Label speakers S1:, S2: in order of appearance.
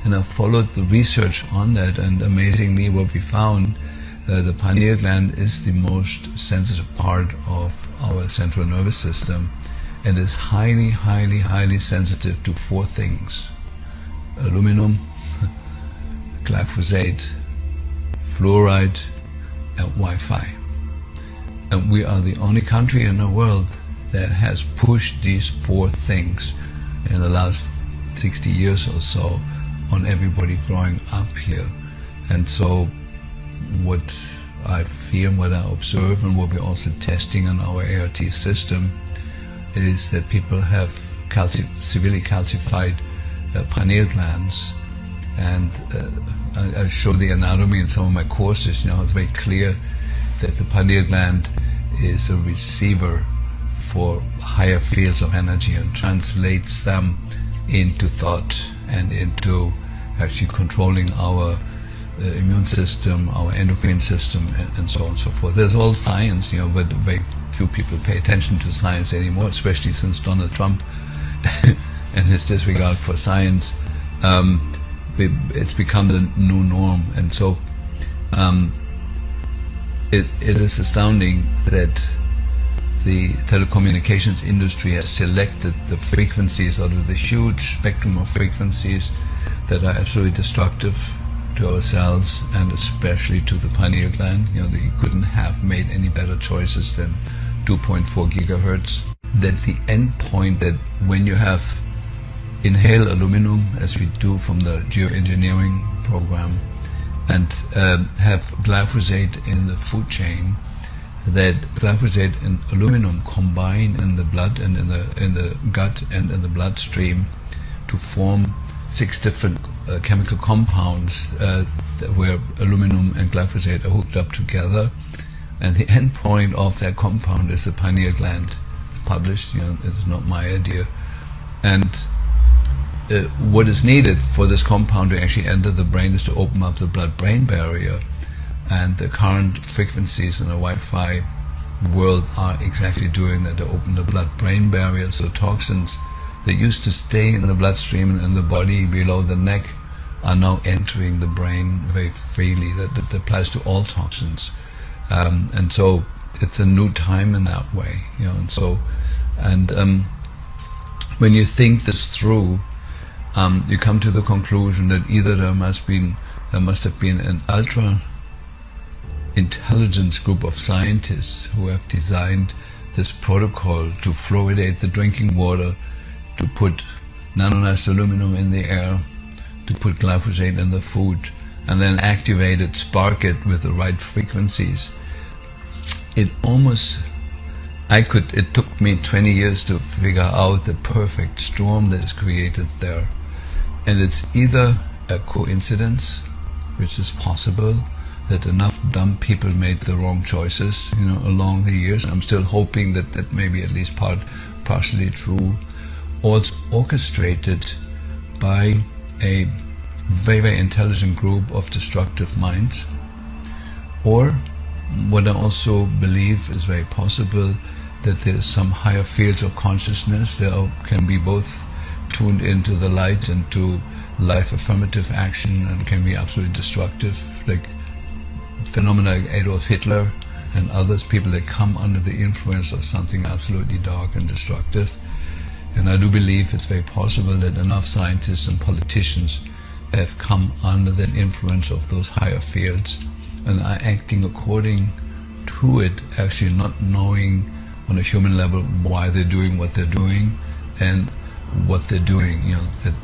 S1: And I followed the research on that, and amazingly what we found, the pineal gland is the most sensitive part of our central nervous system, and is highly, highly, highly sensitive to 4 things: aluminum, glyphosate, fluoride, and Wi-Fi. And we are the only country in the world that has pushed these 4 things in the last 60 years or so on everybody growing up here. And so what I feel, what I observe, and what we're also testing on our ART system is that people have severely calcified pineal glands. And I show the anatomy in some of my courses. It's very clear that the pineal gland is a receiver for higher fields of energy and translates them into thought and into actually controlling our immune system, our endocrine system, and so on and so forth. There's all science, but very few people pay attention to science anymore, especially since Donald Trump and his disregard for science. It's become the new norm, and so it is astounding that the telecommunications industry has selected the frequencies out of the huge spectrum of frequencies that are absolutely destructive to our cells, and especially to the pineal gland. They couldn't have made any better choices than 2.4 gigahertz. That the end point, that when you have inhale aluminum, as we do from the geoengineering program, and have glyphosate in the food chain, that glyphosate and aluminum combine in the blood and in the gut and in the bloodstream to form 6 different chemical compounds where aluminum and glyphosate are hooked up together, and the end point of that compound is the pineal gland. Published, it's not my idea. And what is needed for this compound to actually enter the brain is to open up the blood-brain barrier, and the current frequencies in the Wi-Fi world are exactly doing that. They open the blood-brain barrier, so toxins that used to stay in the bloodstream and in the body below the neck are now entering the brain very freely. That applies to all toxins, and so it's a new time in that way. When you think this through, you come to the conclusion that either there must have been an ultra intelligence group of scientists who have designed this protocol to fluoridate the drinking water, to put nanonized aluminum in the air, to put glyphosate in the food, and then activate it, spark it with the right frequencies. It took me 20 years to figure out the perfect storm that is created there. And it's either a coincidence, which is possible, that enough dumb people made the wrong choices, along the years. I'm still hoping that may be at least partially true, or it's orchestrated by a very, very intelligent group of destructive minds. Or what I also believe is very possible, that there's some higher fields of consciousness that can be both tuned into the light and to life affirmative action, and can be absolutely destructive, like phenomena like Adolf Hitler and others, people that come under the influence of something absolutely dark and destructive. And I do believe it's very possible that enough scientists and politicians have come under the influence of those higher fields and are acting according to it, actually not knowing on a human level why they're doing what they're doing and what they're doing. That